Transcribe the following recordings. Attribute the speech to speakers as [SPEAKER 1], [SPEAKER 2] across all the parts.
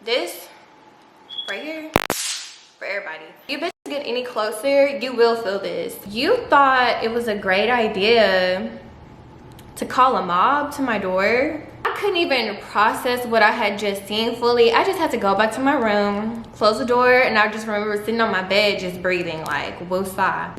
[SPEAKER 1] This right here for everybody. You bitches get any closer, you will feel this. You thought it was a great idea to call a mob to my door. I couldn't even process what I had just seen fully. I just had to go back to my room, close the door, and I just remember sitting on my bed just breathing like woosah.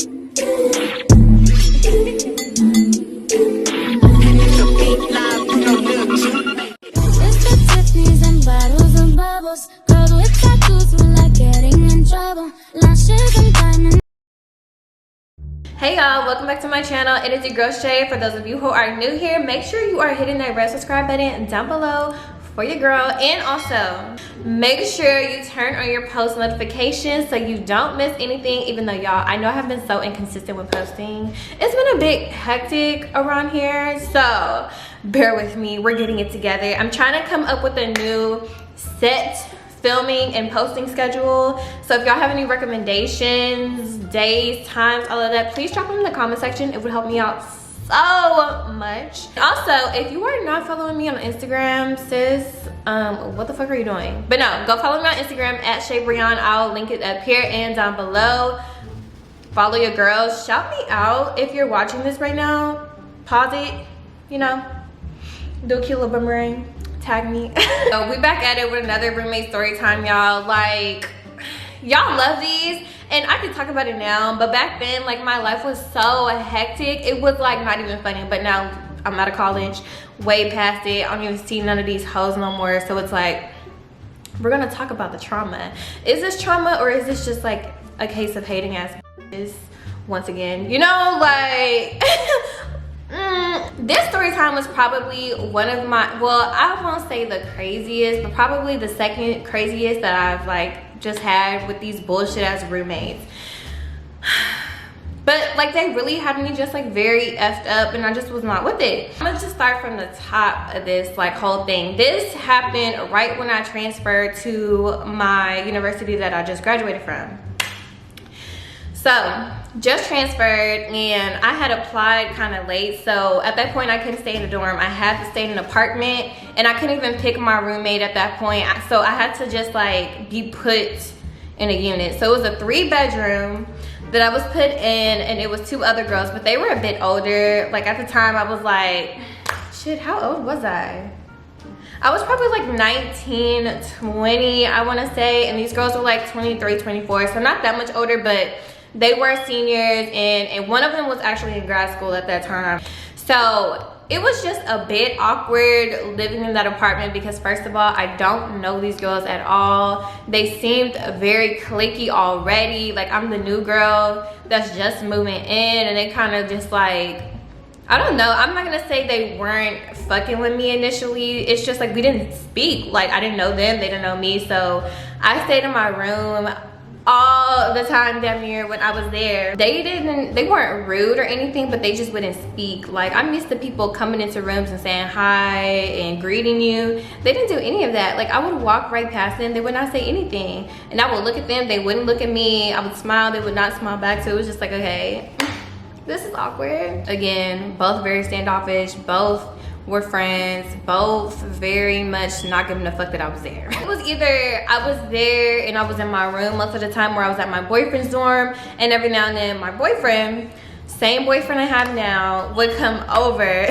[SPEAKER 1] Hey y'all, welcome back to my channel. It is your girl Shay. For those of you who are new here, make sure you are hitting that red subscribe button down below for your girl, and also make sure you turn on your post notifications so you don't miss anything. Even though y'all, I know I have been so inconsistent with posting. It's been a bit hectic around here, so bear with me. We're getting it together. I'm trying to come up with a new set filming and posting schedule. So if y'all have any recommendations, days, times, all of that, please drop them in the comment section. It would help me out so much. Also, if you are not following me on Instagram, sis, what the fuck are you doing? But no, go follow me on Instagram at ShayBrian. I'll link it up here and down below. Follow your girls. Shout me out if you're watching this right now. Pause it, you know, do a cute little boomerang. Tag me. So we back at it with another roommate story time, y'all. Like, y'all love these, and I can talk about it now, but back then, like, my life was so hectic. It was like not even funny. But now I'm out of college, way past it. I don't even see none of these hoes no more. So it's like, we're gonna talk about the trauma. Is this trauma, or is this just like a case of hating ass bitches once again? You know, like this story time was probably one of my, well, I won't say the craziest, but probably the second craziest that I've like just had with these bullshit ass roommates. But like, they really had me just like very effed up, and I just was not with it. I'm gonna just start from the top of this like whole thing. This happened right when I transferred to my university that I just graduated from. So just transferred, and I had applied kind of late, so at that point I couldn't stay in a dorm. I had to stay in an apartment, and I couldn't even pick my roommate at that point, so I had to just like be put in a unit. So it was a 3-bedroom that I was put in, and it was 2 other girls, but they were a bit older. Like, at the time I was like, shit, how old was I was probably like 19, 20, I want to say, and these girls were like 23, 24, so not that much older, but they were seniors, and one of them was actually in grad school at that time. So it was just a bit awkward living in that apartment because, first of all, I don't know these girls at all. They seemed very cliquey already. Like, I'm the new girl that's just moving in, and they kind of just like, I don't know. I'm not gonna say they weren't fucking with me initially. It's just like we didn't speak. Like, I didn't know them, they didn't know me. So I stayed in my room all the time damn near when I was there. They weren't rude or anything, but they just wouldn't speak. Like, I'm used to people coming into rooms and saying hi and greeting you. They didn't do any of that. Like, I would walk right past them, they would not say anything, and I would look at them, they wouldn't look at me. I would smile, they would not smile back. So it was just like, okay, this is awkward. Again, both very standoffish, both were friends, both very much not giving a fuck that I was there. It was either I was there and I was in my room most of the time, or I was at my boyfriend's dorm, and every now and then my boyfriend, same boyfriend I have now, would come over.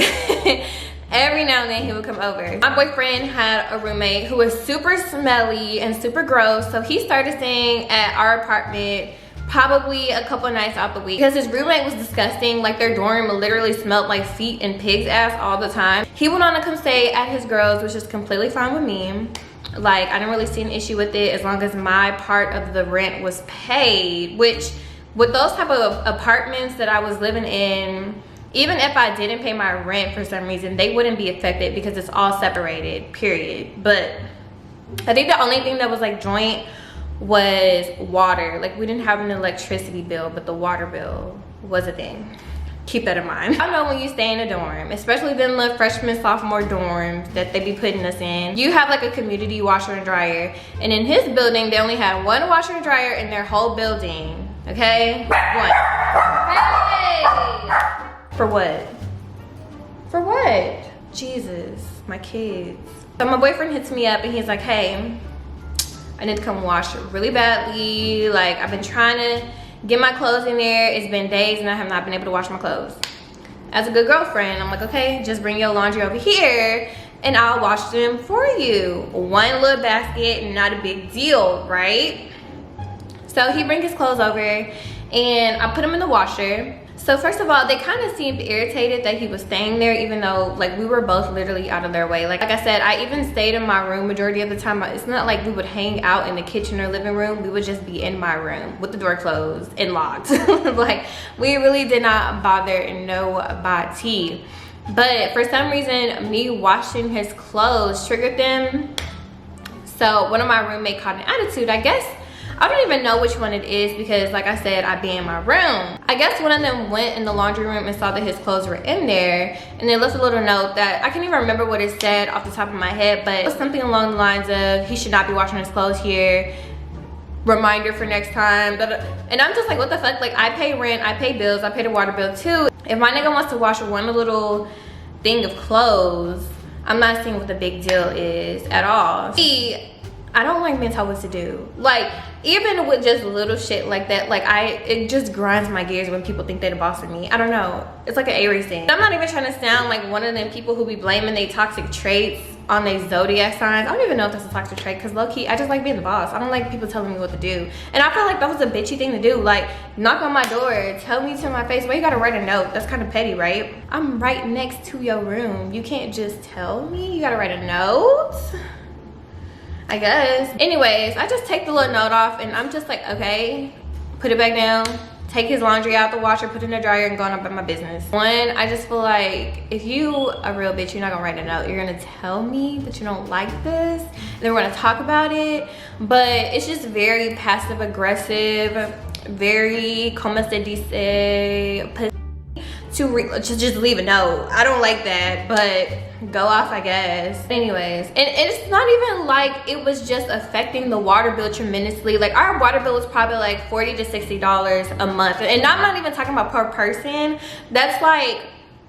[SPEAKER 1] Every now and then he would come over. My boyfriend had a roommate who was super smelly and super gross, so he started staying at our apartment probably a couple nights out the week because his roommate was disgusting. Like, their dorm literally smelled like feet and pig's ass all the time. He went on to come stay at his girls, which is completely fine with me. Like, I didn't really see an issue with it as long as my part of the rent was paid, which with those type of apartments that I was living in, even if I didn't pay my rent for some reason, they wouldn't be affected because it's all separated, period. But I think the only thing that was like joint was water. Like, we didn't have an electricity bill, but the water bill was a thing. Keep that in mind. I know when you stay in a dorm, especially them little freshman, sophomore dorms that they be putting us in, you have like a community washer and dryer, and in his building they only had 1 washer and dryer in their whole building. Okay, 1. Hey, for what? For what? Jesus, my kids. So my boyfriend hits me up and he's like, hey, I need to come wash really badly. Like, I've been trying to get my clothes in there. It's been days and I have not been able to wash my clothes. As a good girlfriend, I'm like, okay, just bring your laundry over here and I'll wash them for you. One little basket, not a big deal, right? So he brings his clothes over and I put them in the washer. So first of all, they kind of seemed irritated that he was staying there, even though like we were both literally out of their way. Like I said, I even stayed in my room majority of the time. It's not like we would hang out in the kitchen or living room. We would just be in my room with the door closed and locked. Like, we really did not bother nobody. But for some reason, me washing his clothes triggered them. So one of my roommates caught an attitude, I guess. I don't even know which one it is because, like I said, I be in my room. I guess one of them went in the laundry room and saw that his clothes were in there, and they left a little note that I can't even remember what it said off the top of my head, but it was something along the lines of, he should not be washing his clothes here. Reminder for next time. And I'm just like, what the fuck? Like, I pay rent, I pay bills, I pay the water bill too. If my nigga wants to wash one little thing of clothes, I'm not seeing what the big deal is at all. See, I don't like being told what to do. Like, even with just little shit like that, like it just grinds my gears when people think they're the boss of me. I don't know. It's like an Aries thing. I'm not even trying to sound like one of them people who be blaming their toxic traits on their zodiac signs. I don't even know if that's a toxic trait, because low-key, I just like being the boss. I don't like people telling me what to do. And I feel like that was a bitchy thing to do. Like, knock on my door, tell me to my face, well, you gotta write a note. That's kind of petty, right? I'm right next to your room. You can't just tell me. You gotta write a note, I guess. Anyways, I just take the little note off and I'm just like, okay, put it back down, take his laundry out the washer, put it in the dryer, and go on about my business. One, I just feel like if you a real bitch, you're not gonna write a note. You're gonna tell me that you don't like this, and then we're gonna talk about it. But it's just very passive aggressive, very como se dice, to just leave a note. I don't like that, but go off, I guess. Anyways, and it's not even like it was just affecting the water bill tremendously. Like, our water bill was probably like $40 to $60 a month, and I'm not even talking about per person. That's like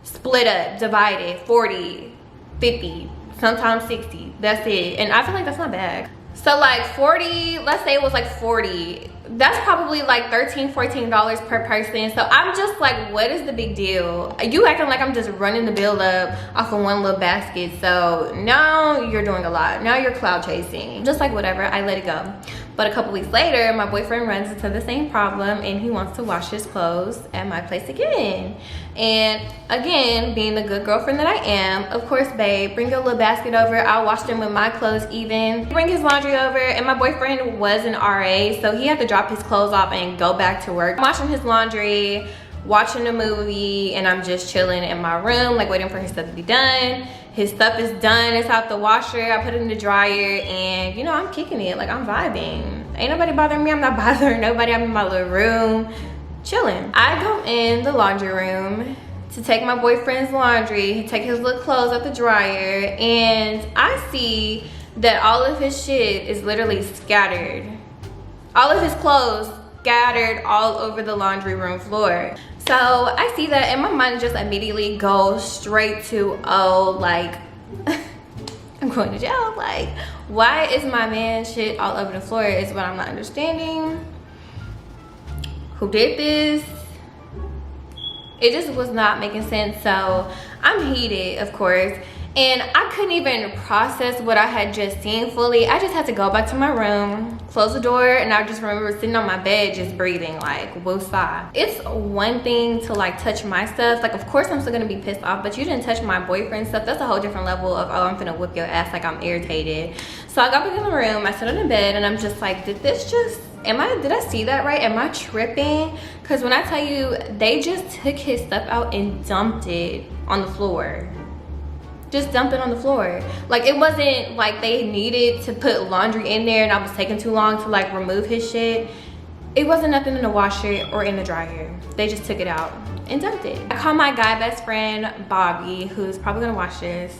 [SPEAKER 1] split up, divided, 40, 50, sometimes 60. That's it. And I feel like that's not bad. So like 40, let's say it was like 40, that's probably like $13, $14 per person. So I'm just like, what is the big deal? You acting like I'm just running the bill up off of one little basket. So now you're doing a lot. Now you're cloud chasing. Just like, whatever, I let it go. But a couple weeks later, my boyfriend runs into the same problem and he wants to wash his clothes at my place again. And again, being the good girlfriend that I am, of course, babe, bring your little basket over. I'll wash them with my clothes even. Bring his laundry over, and my boyfriend was an RA, so he had to drop his clothes off and go back to work. I'm washing his laundry, watching a movie, and I'm just chilling in my room, like waiting for his stuff to be done. His stuff is done, it's out the washer, I put it in the dryer, and you know, I'm kicking it, like I'm vibing. Ain't nobody bothering me, I'm not bothering nobody, I'm in my little room, chilling. I go in the laundry room to take my boyfriend's laundry, he take his little clothes out the dryer, and I see that all of his shit is literally scattered. All of his clothes scattered all over the laundry room floor. So I see that and my mind just immediately goes straight to, oh, like, I'm going to jail. Like, why is my man's shit all over the floor is what I'm not understanding. Who did this? It just was not making sense. So I'm heated, of course. And I couldn't even process what I had just seen fully. I just had to go back to my room, close the door, and I just remember sitting on my bed just breathing like woosah. It's one thing to like touch my stuff. Like, of course I'm still gonna be pissed off, but you didn't touch my boyfriend's stuff. That's a whole different level of, oh, I'm finna whip your ass, like I'm irritated. So I got back in the room, I sat on the bed, and I'm just like, did I see that right? Am I tripping? Because when I tell you, they just took his stuff out and dumped it on the floor. Just dump it on the floor. Like, it wasn't like they needed to put laundry in there and I was taking too long to like remove his shit. It wasn't nothing in the washer or in the dryer. They just took it out and dumped it. I called my guy best friend Bobby, who's probably gonna watch this.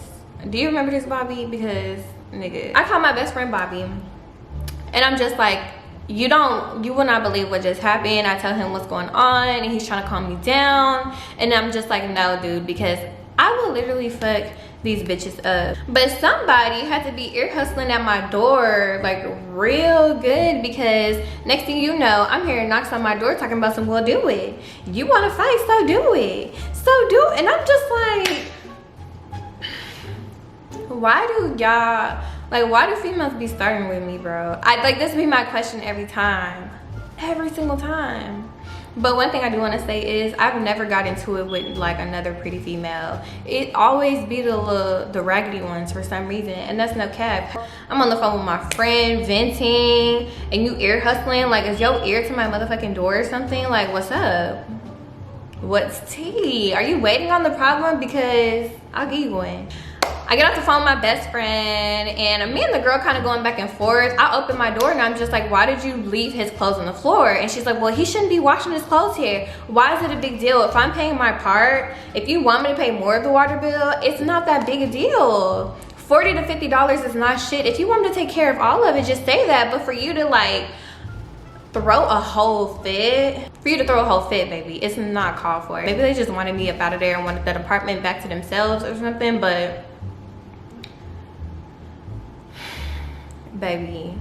[SPEAKER 1] Do you remember this, Bobby? Because nigga, I called my best friend Bobby and I'm just like, you will not believe what just happened. I tell him what's going on and he's trying to calm me down, and I'm just like, no dude, because I will literally fuck these bitches up. But somebody had to be ear hustling at my door like real good, because next thing you know, I'm hearing knocks on my door talking about some, well, do it. You want to fight, so do it. So do it. And I'm just like, why do y'all, like, why do females be starting with me, bro? This be my question every time. Every single time. But one thing I do want to say is I've never got into it with like another pretty female. It always be the raggedy ones for some reason, and that's no cap. I'm on the phone with my friend venting, and you ear hustling. Like, is your ear to my motherfucking door or something? Like, what's up? What's tea? Are you waiting on the problem? Because I'll give you one. I get off the phone with my best friend, and me and the girl kind of going back and forth. I open my door and I'm just like, why did you leave his clothes on the floor? And she's like, well, he shouldn't be washing his clothes here. Why is it a big deal? If I'm paying my part, if you want me to pay more of the water bill, it's not that big a deal. $40 to $50 is not shit. If you want me to take care of all of it, just say that. But for you to like throw a whole fit, baby, it's not called for. Maybe they just wanted me up out of there and wanted that apartment back to themselves or something, but baby,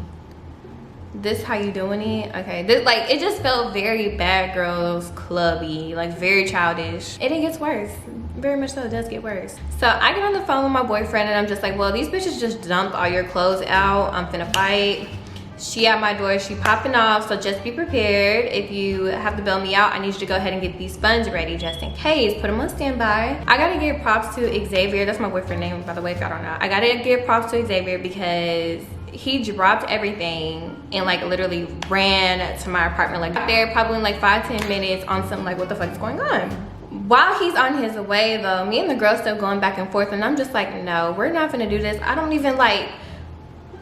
[SPEAKER 1] this how you doing it? Okay, this, like, it just felt very bad girls clubby, like very childish. And it gets worse, very much so. It does get worse. So I get on the phone with my boyfriend and I'm just like, well, these bitches just dumped all your clothes out. I'm finna fight. She at my door, she popping off, so just be prepared. If you have to bail me out, I need you to go ahead and get these sponges ready just in case. Put them on standby. I gotta give props to Xavier. That's my boyfriend's name, by the way, if y'all don't know. I gotta give props to Xavier because he dropped everything and like literally ran to my apartment, like there probably in like 5-10 minutes on some like, what the fuck is going on? While he's on his way though, me and the girl still going back and forth, and I'm just like, no, we're not gonna do this. I don't even like,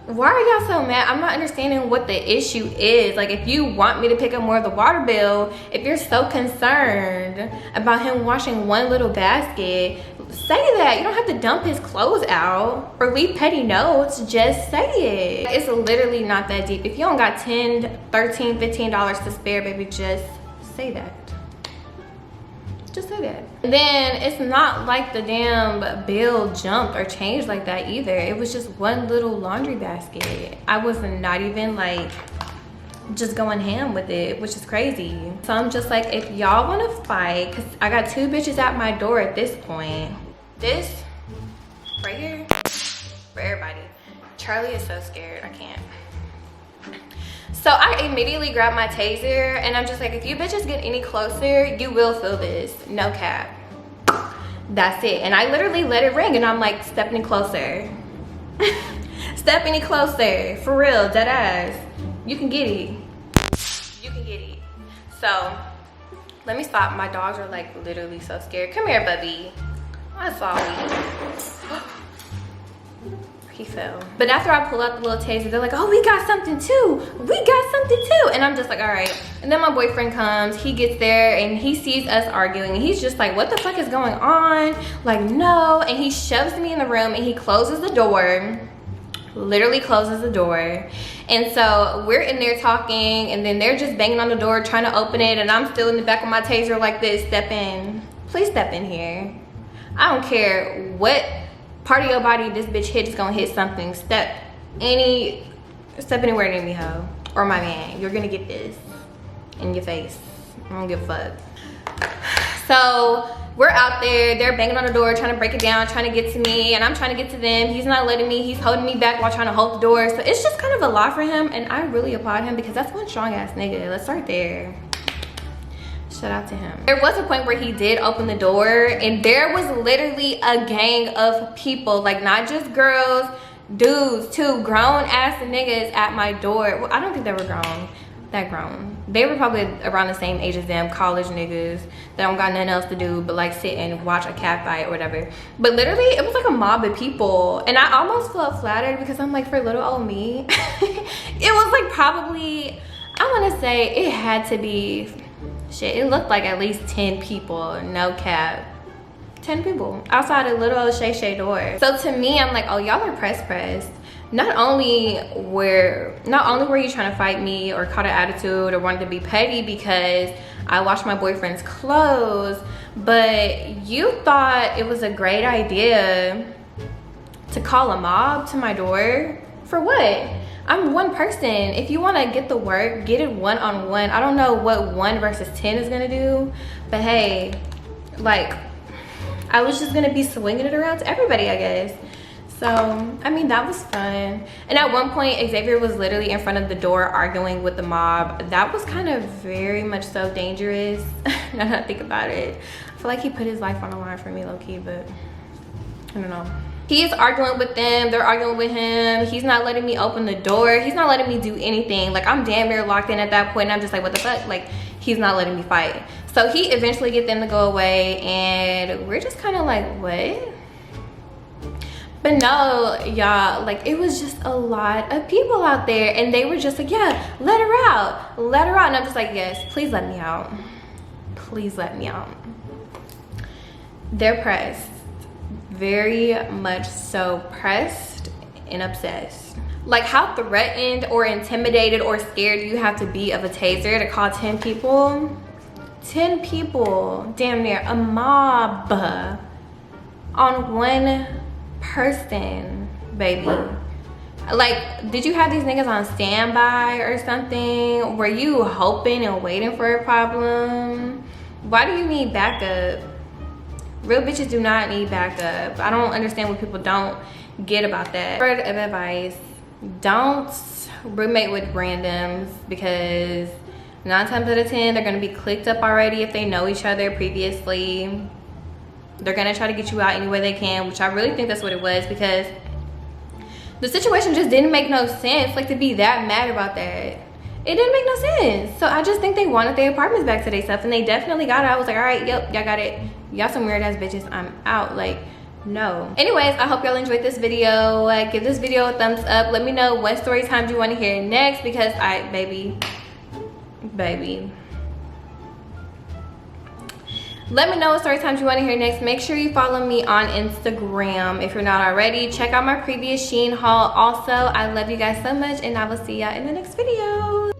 [SPEAKER 1] why are y'all so mad? I'm not understanding what the issue is. Like, if you want me to pick up more of the water bill, if you're so concerned about him washing one little basket, say that. You don't have to dump his clothes out or leave petty notes. Just say it. It's literally not that deep. If you don't got $10, $13, $15 to spare, baby, just say that. Just say that. And then it's not like the damn bill jumped or changed like that either. It was just one little laundry basket. I was not even like just going ham with it, which is crazy. So I'm just like, if y'all want to fight, because I got 2 bitches at my door at this point. This right here for everybody. Charlie is so scared. I can't. So I immediately grabbed my taser and I'm just like, if you bitches get any closer, you will feel this. No cap. That's it. And I literally let it ring and I'm like, step any closer. Step any closer. For real, dead ass. You can get it. You can get it. So let me stop. My dogs are like literally so scared. Come here, Bubby. That's all. He fell. But after I pull out the little taser, they're like, oh, we got something too. We got something too. And I'm just like, all right. And then my boyfriend comes, he gets there and he sees us arguing. And he's just like, what the fuck is going on? Like, no. And he shoves me in the room and he closes the door. Literally closes the door. And so we're in there talking and then they're just banging on the door trying to open it. And I'm still in the back of my taser like this. Step in. Please step in here. I don't care what part of your body this bitch hit is gonna hit something. Step anywhere near me, ho, or my man. You're gonna get this in your face. I don't give a fuck. So we're out there, they're banging on the door, trying to break it down, trying to get to me, and I'm trying to get to them. He's not letting me, he's holding me back while trying to hold the door. So it's just kind of a lot for him, and I really applaud him because that's one strong ass nigga. Let's start there. Shout out to him. There was a point where he did open the door and there was literally a gang of people, like not just girls, dudes too, grown ass niggas at my door. Well, I don't think they were that grown. They were probably around the same age as them, college niggas that don't got nothing else to do but like sit and watch a cat fight or whatever. But literally it was like a mob of people and I almost felt flattered because I'm like, for little old me, it was like probably, I want to say it had to be, shit, it looked like at least 10 people, no cap. 10 people outside a little old Shay door. So to me, I'm like, oh, y'all are pressed. Not only were you trying to fight me or caught an attitude or wanted to be petty because I washed my boyfriend's clothes, but you thought it was a great idea to call a mob to my door? For what? I'm one person. If you want to get the work, get it one-on-one. I don't know what 1 versus 10 is gonna do, but hey, like, I was just gonna be swinging it around to everybody, I guess. So, I mean, that was fun. And at one point, Xavier was literally in front of the door arguing with the mob. That was kind of very much so dangerous. Now that I think about it, I feel like he put his life on the line for me, low-key, but I don't know. He's arguing with them, they're arguing with him. He's not letting me open the door. He's not letting me do anything. Like, I'm damn near locked in at that point, and I'm just like, what the fuck? Like, he's not letting me fight. So he eventually get them to go away, and we're just kind of like, what? But no, y'all, like, it was just a lot of people out there, and they were just like, yeah, let her out, let her out. And I'm just like, yes, please let me out. Please let me out. They're pressed. Very much so pressed and obsessed. Like, how threatened or intimidated or scared do you have to be of a taser to call 10 people? 10 people, damn near a mob on one person, baby. Like, did you have these niggas on standby or something? Were you hoping and waiting for a problem? Why do you need backup? Real bitches do not need backup. I don't understand what people don't get about that. Word of advice, don't roommate with randoms, because 9 times out of 10 they're gonna be clicked up already if they know each other previously. They're gonna try to get you out any way they can, which I really think that's what it was, because the situation just didn't make no sense. Like, to be that mad about that, it didn't make no sense. So I just think they wanted their apartments back to themselves, and they definitely got it. I was like, all right, yep, y'all got it. Y'all some weird ass bitches, I'm out. Like, no. Anyways, I hope y'all enjoyed this video. Give this video a thumbs up. Let me know what story times you want to hear next, because baby, let me know what story times you want to hear next. Make sure you follow me on Instagram if you're not already. Check out my previous Shein haul also. I love you guys so much, and I will see y'all in the next video.